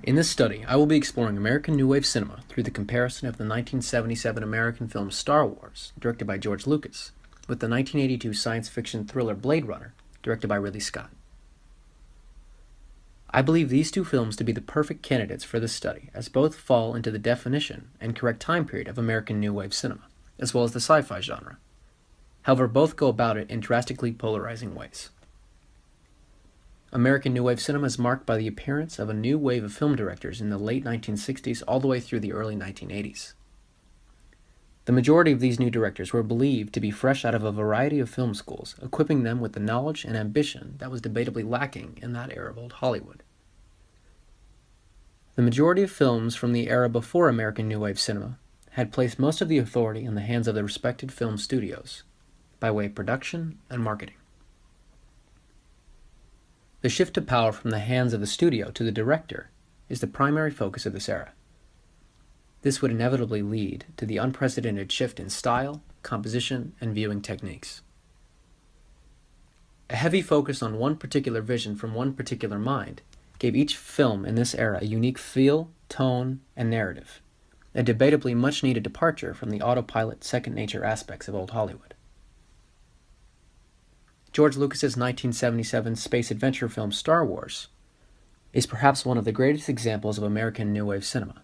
In this study, I will be exploring American New Wave cinema through the comparison of the 1977 American film Star Wars, directed by George Lucas, with the 1982 science fiction thriller Blade Runner, directed by Ridley Scott. I believe these two films to be the perfect candidates for this study, as both fall into the definition and correct time period of American New Wave cinema, as well as the sci-fi genre. However, both go about it in drastically polarizing ways. American New Wave cinema is marked by the appearance of a new wave of film directors in the late 1960s all the way through the early 1980s. The majority of these new directors were believed to be fresh out of a variety of film schools, equipping them with the knowledge and ambition that was debatably lacking in that era of old Hollywood. The majority of films from the era before American New Wave cinema had placed most of the authority in the hands of the respected film studios, by way of production and marketing. The shift of power from the hands of the studio to the director is the primary focus of this era. This would inevitably lead to the unprecedented shift in style, composition, and viewing techniques. A heavy focus on one particular vision from one particular mind gave each film in this era a unique feel, tone, and narrative, a debatably much-needed departure from the autopilot second-nature aspects of old Hollywood. George Lucas's 1977 space adventure film Star Wars is perhaps one of the greatest examples of American New Wave cinema,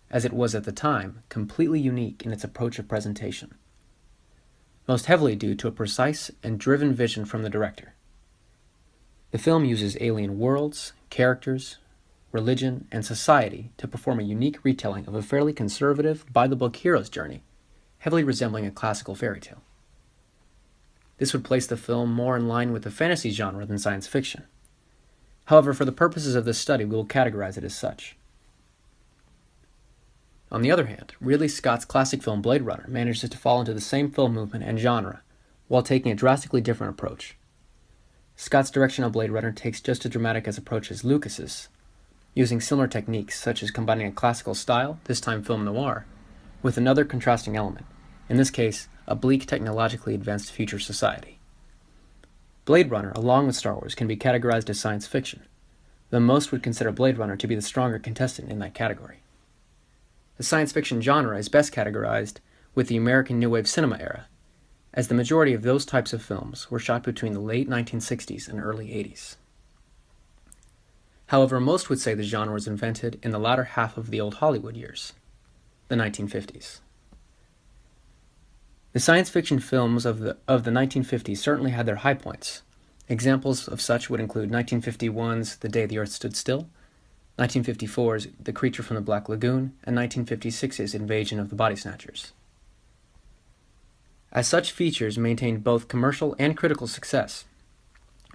as it was at the time completely unique in its approach of presentation, most heavily due to a precise and driven vision from the director. The film uses alien worlds, characters, religion, and society to perform a unique retelling of a fairly conservative, by-the-book hero's journey, heavily resembling a classical fairy tale. This would place the film more in line with the fantasy genre than science fiction. However, for the purposes of this study, we will categorize it as such. On the other hand, Ridley Scott's classic film Blade Runner manages to fall into the same film movement and genre, while taking a drastically different approach. Scott's direction of Blade Runner takes just as dramatic an approach as Lucas's, using similar techniques such as combining a classical style, this time film noir, with another contrasting element, in this case, a bleak technologically advanced future society. Blade Runner, along with Star Wars, can be categorized as science fiction, though most would consider Blade Runner to be the stronger contestant in that category. The science fiction genre is best categorized with the American New Wave cinema era, as the majority of those types of films were shot between the late 1960s and early 80s. However, most would say the genre was invented in the latter half of the old Hollywood years, the 1950s. The science fiction films of the 1950s certainly had their high points. Examples of such would include 1951's The Day the Earth Stood Still, 1954's The Creature from the Black Lagoon, and 1956's Invasion of the Body Snatchers. As such features maintained both commercial and critical success,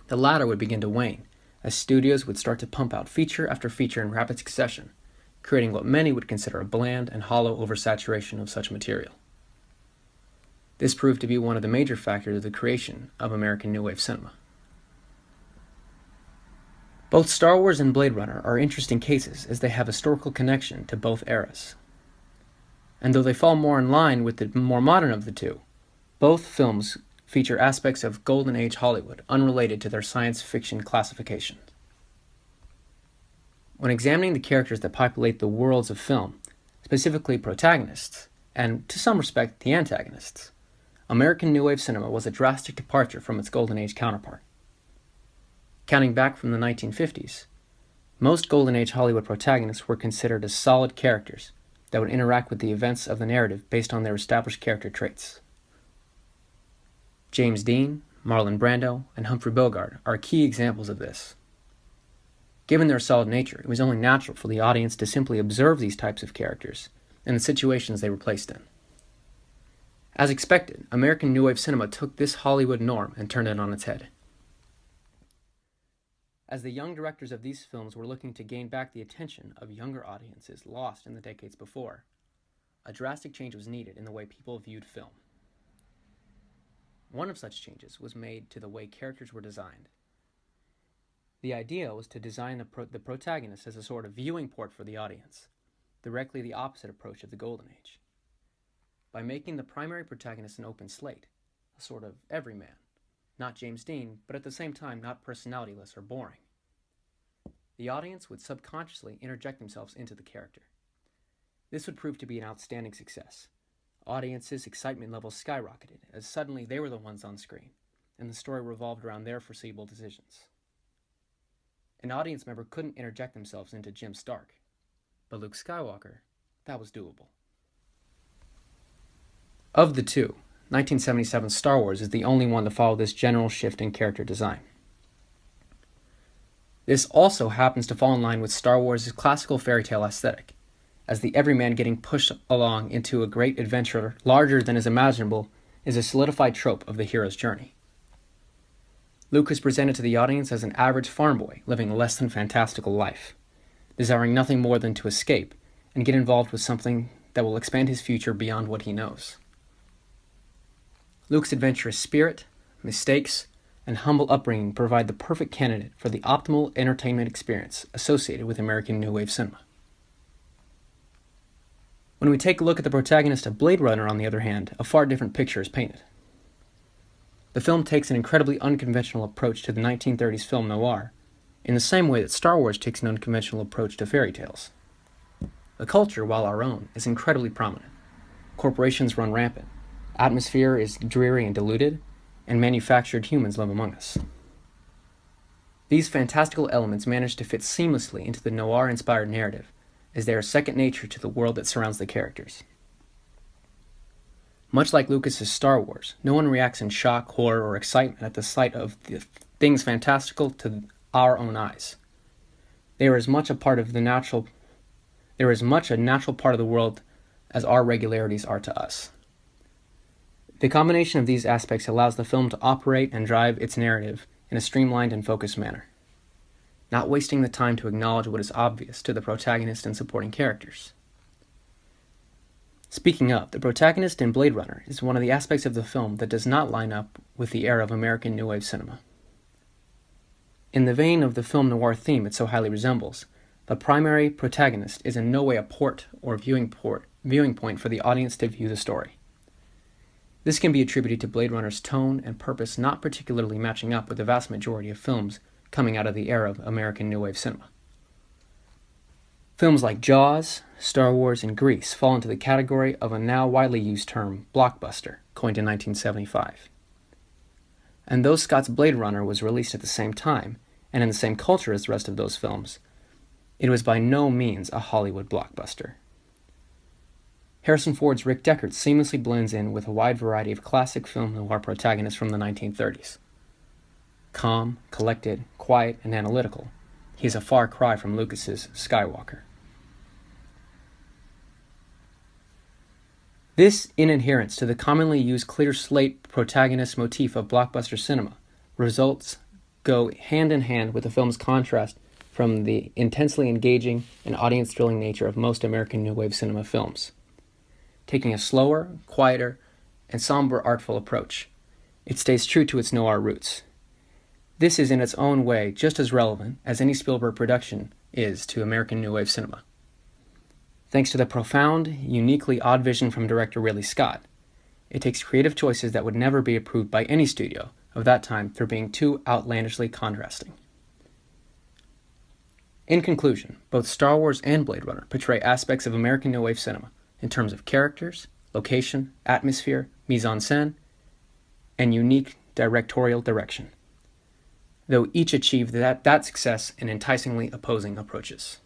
the latter would begin to wane, as studios would start to pump out feature after feature in rapid succession, creating what many would consider a bland and hollow oversaturation of such material. This proved to be one of the major factors of the creation of American New Wave cinema. Both Star Wars and Blade Runner are interesting cases as they have historical connection to both eras. And though they fall more in line with the more modern of the two, both films feature aspects of Golden Age Hollywood unrelated to their science fiction classification. When examining the characters that populate the worlds of film, specifically protagonists, and to some respect the antagonists, American New Wave cinema was a drastic departure from its Golden Age counterpart. Counting back from the 1950s, most Golden Age Hollywood protagonists were considered as solid characters that would interact with the events of the narrative based on their established character traits. James Dean, Marlon Brando, and Humphrey Bogart are key examples of this. Given their solid nature, it was only natural for the audience to simply observe these types of characters and the situations they were placed in. As expected, American New Wave cinema took this Hollywood norm and turned it on its head. As the young directors of these films were looking to gain back the attention of younger audiences lost in the decades before, a drastic change was needed in the way people viewed film. One of such changes was made to the way characters were designed. The idea was to design the protagonist as a sort of viewing port for the audience, directly the opposite approach of the Golden Age. By making the primary protagonist an open slate, a sort of everyman, not James Dean, but at the same time not personalityless or boring. the audience would subconsciously interject themselves into the character. This would prove to be an outstanding success. Audiences' excitement levels skyrocketed as suddenly they were the ones on screen, and the story revolved around their foreseeable decisions. An audience member couldn't interject themselves into Jim Stark, but Luke Skywalker, that was doable. Of the two, 1977's Star Wars is the only one to follow this general shift in character design. This also happens to fall in line with Star Wars' classical fairy tale aesthetic, as the everyman getting pushed along into a great adventure larger than is imaginable is a solidified trope of the hero's journey. Luke is presented to the audience as an average farm boy living a less than fantastical life, desiring nothing more than to escape and get involved with something that will expand his future beyond what he knows. Luke's adventurous spirit, mistakes, and humble upbringing provide the perfect candidate for the optimal entertainment experience associated with American New Wave cinema. When we take a look at the protagonist of Blade Runner, on the other hand, a far different picture is painted. The film takes an incredibly unconventional approach to the 1930s film noir, in the same way that Star Wars takes an unconventional approach to fairy tales. The culture, while our own, is incredibly prominent. Corporations run rampant, atmosphere is dreary and diluted, and manufactured humans live among us. These fantastical elements manage to fit seamlessly into the noir-inspired narrative, as they are second nature to the world that surrounds the characters. Much like Lucas's Star Wars, no one reacts in shock, horror, or excitement at the sight of the things fantastical to our own eyes. They are as much a natural part of the world as our regularities are to us. The combination of these aspects allows the film to operate and drive its narrative in a streamlined and focused manner, not wasting the time to acknowledge what is obvious to the protagonist and supporting characters. Speaking of, the protagonist in Blade Runner is one of the aspects of the film that does not line up with the era of American New Wave cinema. In the vein of the film noir theme it so highly resembles, the primary protagonist is in no way a port or viewing point for the audience to view the story. This can be attributed to Blade Runner's tone and purpose not particularly matching up with the vast majority of films coming out of the era of American New Wave cinema. Films like Jaws, Star Wars, and Grease fall into the category of a now widely used term, blockbuster, coined in 1975. And though Scott's Blade Runner was released at the same time, and in the same culture as the rest of those films, it was by no means a Hollywood blockbuster. Harrison Ford's Rick Deckard seamlessly blends in with a wide variety of classic film noir protagonists from the 1930s. Calm, collected, quiet, and analytical, he is a far cry from Lucas's Skywalker. This inadherence to the commonly used clear slate protagonist motif of blockbuster cinema results go hand in hand with the film's contrast from the intensely engaging and audience-thrilling nature of most American New Wave cinema films. Taking a slower, quieter, and somber artful approach, it stays true to its noir roots. This is in its own way just as relevant as any Spielberg production is to American New Wave cinema. Thanks to the profound, uniquely odd vision from director Ridley Scott, it takes creative choices that would never be approved by any studio of that time for being too outlandishly contrasting. In conclusion, both Star Wars and Blade Runner portray aspects of American New Wave cinema in terms of characters, location, atmosphere, mise-en-scène, and unique directorial direction, though each achieved that success in enticingly opposing approaches.